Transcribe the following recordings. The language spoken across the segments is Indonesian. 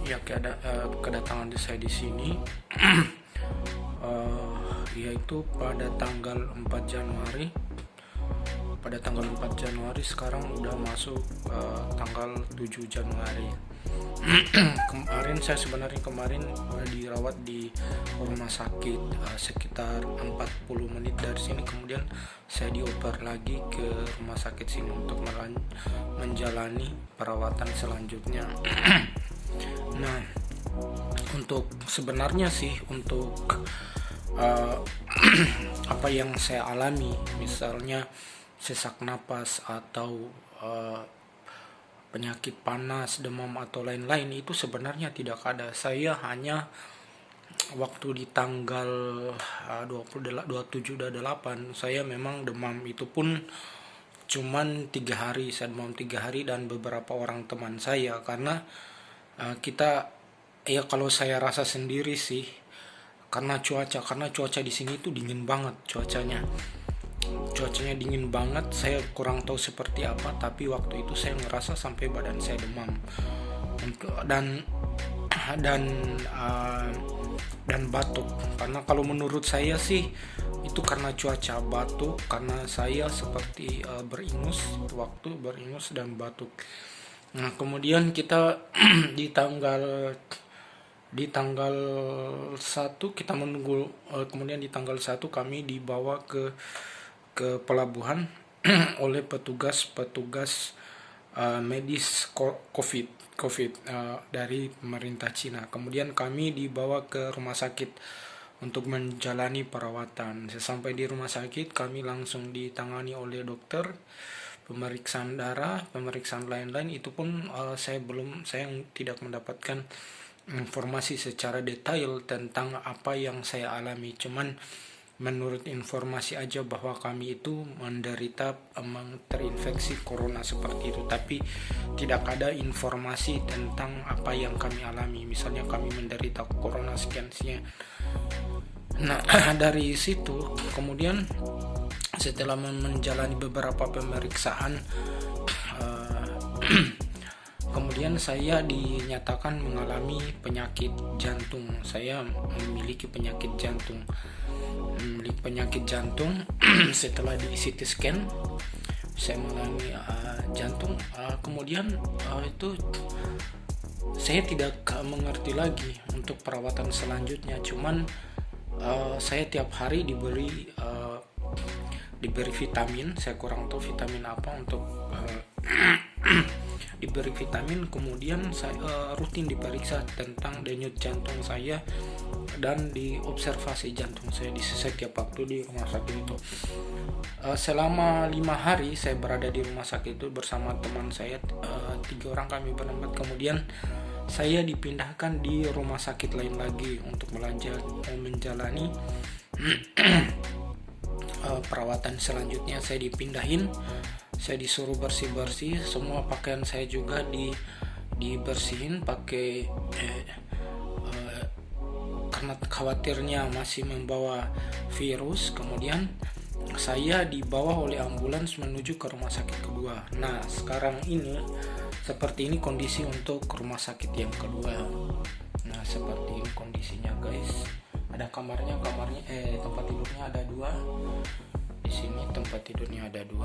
Ya, kedatangan saya di sini yaitu pada tanggal 4 Januari. Pada tanggal 4 Januari sekarang udah masuk tanggal 7 Januari. Kemarin dirawat di rumah sakit sekitar 40 menit dari sini, kemudian saya dioper lagi ke rumah sakit sini untuk menjalani perawatan selanjutnya. Nah, untuk sebenarnya sih untuk uh, apa yang saya alami, misalnya sesak napas atau penyakit panas, demam atau lain-lain, itu sebenarnya tidak ada. Saya hanya waktu di tanggal 27-28 saya memang demam, itu pun cuman 3 hari. Saya demam 3 hari dan beberapa orang teman saya, karena kita ya, kalau saya rasa sendiri sih karena cuaca di sini itu dingin banget. Cuacanya dingin banget, saya kurang tahu seperti apa, tapi waktu itu saya ngerasa sampai badan saya demam. Dan dan uh, dan batuk, karena kalau menurut saya sih itu karena cuaca. Batuk karena saya seperti beringus dan batuk. Nah, kemudian kita di tanggal 1 kita menunggu, kemudian di tanggal 1 kami dibawa ke pelabuhan oleh petugas medis COVID dari pemerintah Cina. Kemudian kami dibawa ke rumah sakit untuk menjalani perawatan. Sesampai di rumah sakit kami langsung ditangani oleh dokter, pemeriksaan darah, pemeriksaan lain-lain. Itu pun saya tidak mendapatkan informasi secara detail tentang apa yang saya alami. Cuman menurut informasi aja bahwa kami itu terinfeksi corona seperti itu, tapi tidak ada informasi tentang apa yang kami alami, misalnya kami menderita corona sekian. Nah, dari situ kemudian setelah menjalani beberapa pemeriksaan, kemudian saya dinyatakan mengalami penyakit jantung. Saya memiliki penyakit jantung. Setelah di CT scan saya mengalami jantung. Kemudian itu saya tidak mengerti lagi untuk perawatan selanjutnya. Cuman saya tiap hari diberi vitamin. Saya kurang tahu vitamin apa untuk diberi vitamin. Kemudian saya rutin diperiksa tentang denyut jantung saya dan diobservasi jantung saya di setiap waktu di rumah sakit itu. Selama 5 hari saya berada di rumah sakit itu bersama teman saya, 3 orang kami berempat. Kemudian saya dipindahkan di rumah sakit lain lagi untuk menjalani perawatan selanjutnya. Saya dipindahin, saya disuruh bersih-bersih, semua pakaian saya juga dibersihin pakai karena khawatirnya masih membawa virus. Kemudian saya dibawa oleh ambulans menuju ke rumah sakit kedua. Nah, sekarang ini seperti ini kondisi untuk rumah sakit yang kedua. Nah, seperti ini kondisinya, guys. Ada kamarnya tempat tidurnya ada 2. Di sini tempat tidurnya ada 2.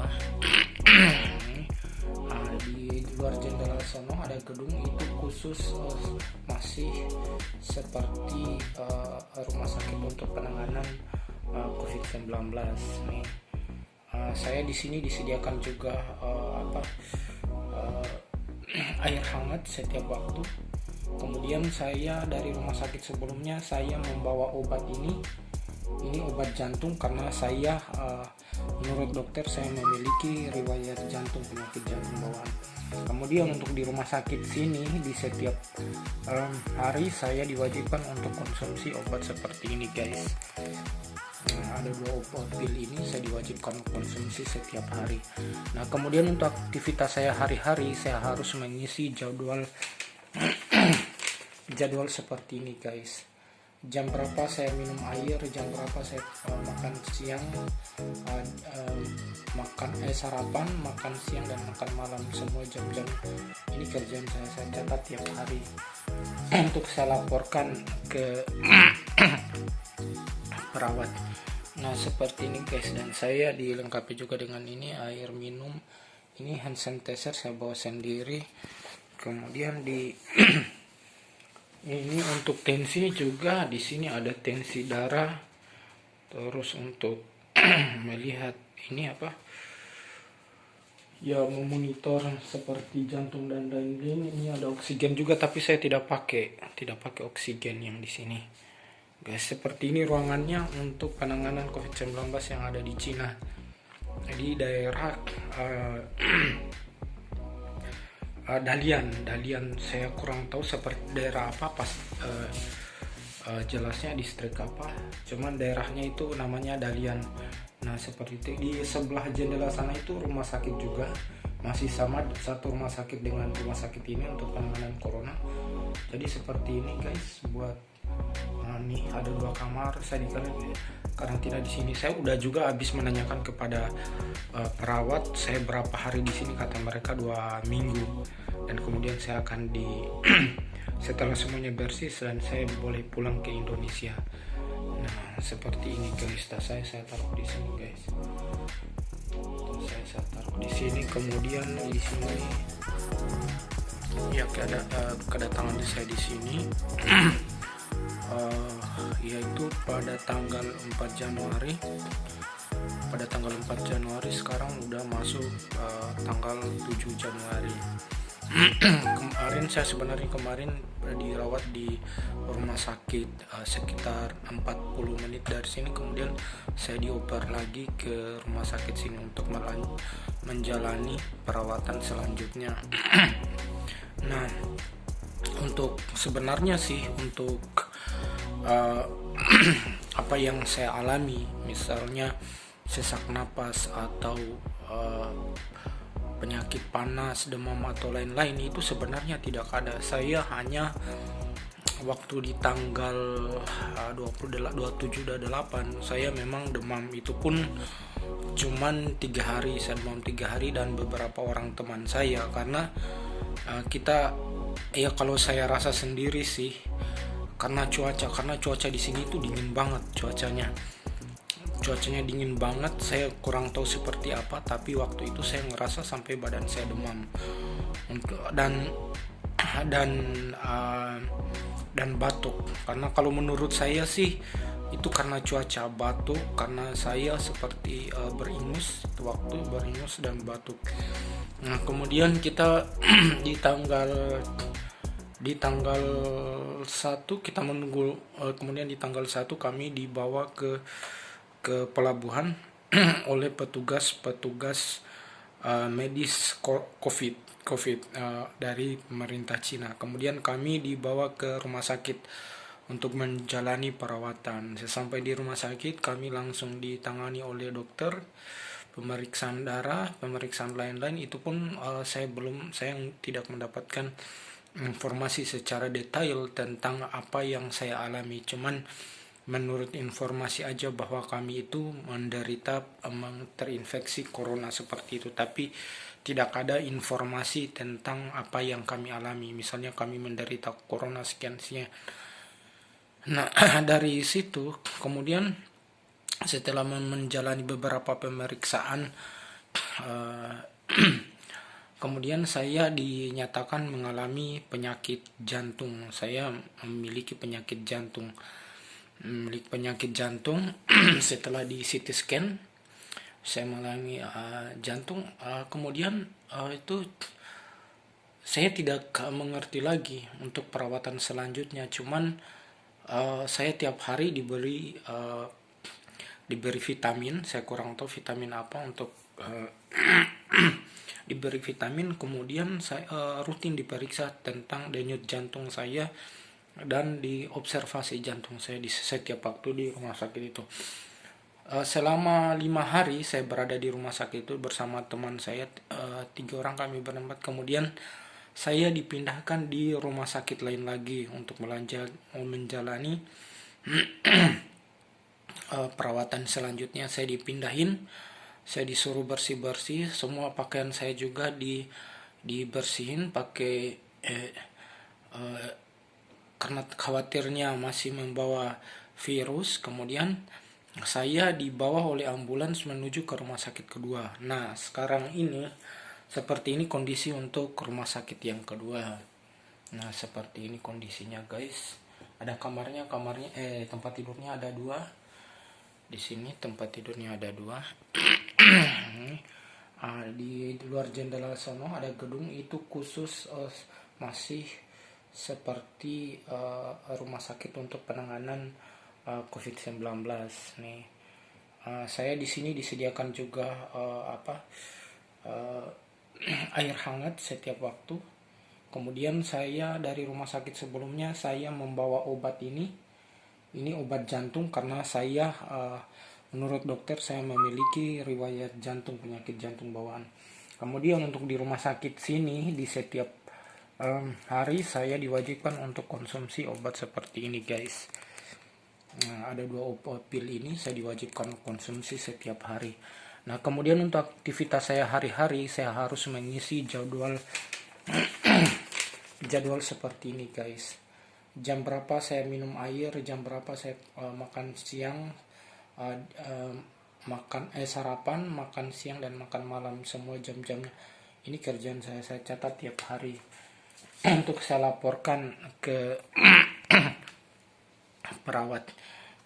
Di luar jendela sono ada gedung itu khusus masih seperti rumah sakit untuk penanganan COVID-19 nih. Saya di sini disediakan juga air hangat setiap waktu. Kemudian saya dari rumah sakit sebelumnya saya membawa obat ini obat jantung, karena saya menurut dokter saya memiliki riwayat penyakit jantung bawaan. Kemudian untuk di rumah sakit sini di setiap hari saya diwajibkan untuk konsumsi obat seperti ini, guys. Nah, ada 2 obat pil ini saya diwajibkan konsumsi setiap hari. Nah, kemudian untuk aktivitas saya hari-hari saya harus mengisi jadwal seperti ini, guys. Jam berapa saya minum air, jam berapa saya makan siang, sarapan, makan siang dan makan malam. Semua jam-jam ini kerjaan saya catat tiap hari. untuk saya laporkan ke perawat. Nah seperti ini guys, dan saya dilengkapi juga dengan ini air minum, ini hand sanitizer saya bawa sendiri. Kemudian di ini untuk tensi juga, di sini ada tensi darah. Terus untuk melihat ini apa? Ya memonitor seperti jantung dan lain-lain. Ini ada oksigen juga, tapi saya tidak pakai oksigen yang di sini. Guys, seperti ini ruangannya untuk penanganan COVID-19 yang ada di Cina. Di daerah Dalian saya kurang tahu seperti daerah apa pas jelasnya distrik apa, cuman daerahnya itu namanya Dalian. Nah seperti itu, di sebelah jendela sana itu rumah sakit juga, masih sama satu rumah sakit dengan rumah sakit ini untuk penanganan corona. Jadi seperti ini guys, buat nih ada 2 kamar, saya di karantina di sini. Saya udah juga habis menanyakan kepada perawat saya berapa hari di sini, kata mereka 2 minggu, dan kemudian saya akan setelah semuanya bersih dan saya boleh pulang ke Indonesia. Nah seperti ini guys, tas saya taruh di sini guys, saya taruh di sini. Kemudian di sini ya kedatangan saya di sini yaitu pada tanggal 4 Januari. Pada tanggal 4 Januari, sekarang udah masuk tanggal 7 Januari. Saya sebenarnya kemarin dirawat di rumah sakit sekitar 40 menit dari sini, kemudian saya dioper lagi ke rumah sakit sini untuk menjalani perawatan selanjutnya. Nah untuk sebenarnya sih untuk apa yang saya alami, misalnya sesak napas atau penyakit panas, demam atau lain-lain, itu sebenarnya tidak ada. Saya hanya waktu di tanggal 27-28 saya memang demam, itu pun cuman 3 hari, saya demam 3 hari, dan beberapa orang teman saya, karena kita ya kalau saya rasa sendiri sih karena cuaca di sini itu dingin banget, cuacanya dingin banget. Saya kurang tahu seperti apa, tapi waktu itu saya ngerasa sampai badan saya demam dan batuk. Karena kalau menurut saya sih itu karena cuaca, batuk karena saya seperti beringus dan batuk. Nah kemudian kita di tanggal 1 kita menunggu, kemudian di tanggal 1 kami dibawa ke pelabuhan oleh petugas medis COVID dari pemerintah Cina. Kemudian kami dibawa ke rumah sakit untuk menjalani perawatan. Sesampai di rumah sakit kami langsung ditangani oleh dokter, pemeriksaan darah, pemeriksaan lain-lain. Itu pun saya tidak mendapatkan informasi secara detail tentang apa yang saya alami, cuman menurut informasi aja bahwa kami itu terinfeksi corona seperti itu, tapi tidak ada informasi tentang apa yang kami alami, misalnya kami menderita corona sekian. Nah dari situ kemudian setelah menjalani beberapa pemeriksaan kemudian saya dinyatakan mengalami penyakit jantung. Saya memiliki penyakit jantung. Setelah di CT scan saya mengalami jantung. Kemudian itu saya tidak mengerti lagi untuk perawatan selanjutnya. Cuman saya tiap hari diberi vitamin. Saya kurang tahu vitamin apa untuk diberi vitamin. Kemudian saya rutin diperiksa tentang denyut jantung saya dan diobservasi jantung saya di setiap waktu di rumah sakit itu. Selama 5 hari saya berada di rumah sakit itu bersama teman saya, 3 orang kami berempat. Kemudian saya dipindahkan di rumah sakit lain lagi untuk menjalani perawatan selanjutnya. Saya dipindahin, saya disuruh bersih-bersih, semua pakaian saya juga dibersihin pakai karena khawatirnya masih membawa virus, kemudian saya dibawa oleh ambulans menuju ke rumah sakit kedua. Nah, sekarang ini seperti ini kondisi untuk rumah sakit yang kedua. Nah, seperti ini kondisinya guys. Ada kamarnya, tempat tidurnya ada 2. Di sini tempat tidurnya ada 2. Di luar jendela sono ada gedung itu khusus masih seperti rumah sakit untuk penanganan COVID-19 nih. Saya di sini disediakan juga air hangat setiap waktu. Kemudian saya dari rumah sakit sebelumnya saya membawa obat ini obat jantung karena saya menurut dokter saya memiliki riwayat jantung, penyakit jantung bawaan. Kemudian untuk di rumah sakit sini di setiap hari saya diwajibkan untuk konsumsi obat seperti ini guys. Nah, ada 2 obat pil ini saya diwajibkan konsumsi setiap hari. Nah, kemudian untuk aktivitas saya hari-hari saya harus mengisi jadwal jadwal seperti ini guys. Jam berapa saya minum air, jam berapa saya makan siang, sarapan, makan siang dan makan malam, semua jam-jamnya. Ini kerjaan saya catat tiap hari untuk saya laporkan ke perawat.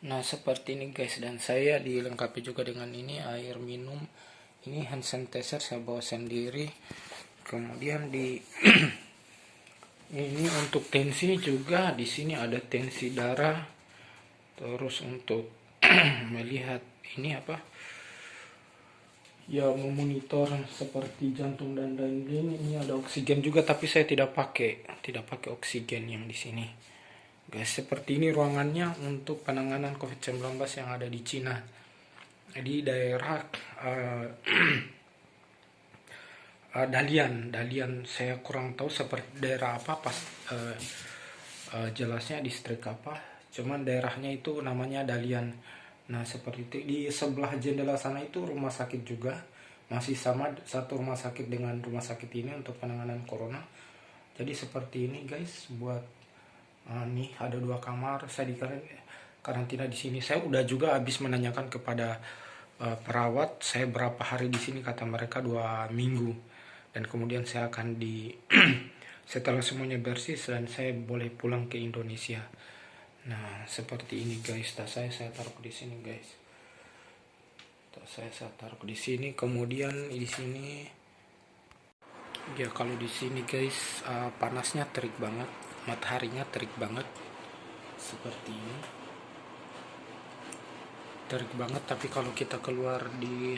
Nah, seperti ini guys, dan saya dilengkapi juga dengan ini air minum, ini hand sanitizer saya bawa sendiri. Kemudian di ini untuk tensi juga, di sini ada tensi darah. Terus untuk melihat ini memonitor seperti jantung dan lain-lain. Ini ada oksigen juga, tapi saya tidak pakai oksigen yang di sini. Guys, seperti ini ruangannya untuk penanganan COVID-19 yang ada di Cina. Di daerah Dalian saya kurang tahu seperti daerah apa jelasnya distrik apa, cuman daerahnya itu namanya Dalian. Nah, seperti itu. Di sebelah jendela sana itu rumah sakit juga, masih sama satu rumah sakit dengan rumah sakit ini untuk penanganan corona. Jadi seperti ini guys, buat nih ada 2 kamar. Saya di karantina di sini. Saya udah juga habis menanyakan kepada perawat saya berapa hari di sini, kata mereka 2 minggu. Dan kemudian saya akan setelah semuanya bersih dan saya boleh pulang ke Indonesia. Nah, seperti ini guys. Tas saya taruh di sini guys. Tas saya taruh di sini. Kemudian di sini ya, kalau di sini guys panasnya terik banget, mataharinya terik banget. Seperti ini. Terik banget, tapi kalau kita keluar di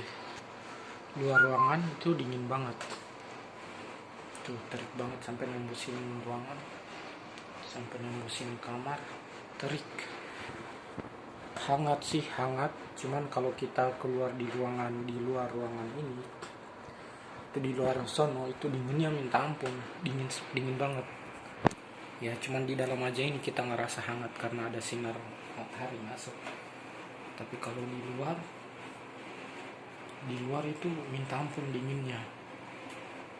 luar ruangan itu dingin banget. Tuh, terik banget sampai nembusin ruangan, sampai nembusin kamar, terik. Hangat sih, hangat. Cuman kalau kita keluar di luar ruangan ini, itu di luar sono itu dinginnya minta ampun, dingin banget. Ya, cuman di dalam aja ini kita ngerasa hangat karena ada sinar matahari masuk. Tapi kalau di luar itu minta ampun dinginnya.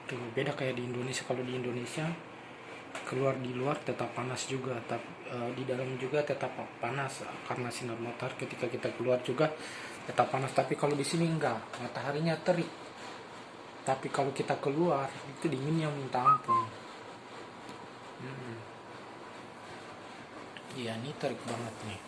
Tuh, beda kayak di Indonesia. Kalau di Indonesia keluar di luar tetap panas juga, tapi di dalam juga tetap panas karena sinar matahari. Ketika kita keluar juga tetap panas, tapi kalau di sini enggak, mataharinya terik. Tapi kalau kita keluar itu dinginnya minta ampun. Iya, ini terik banget nih.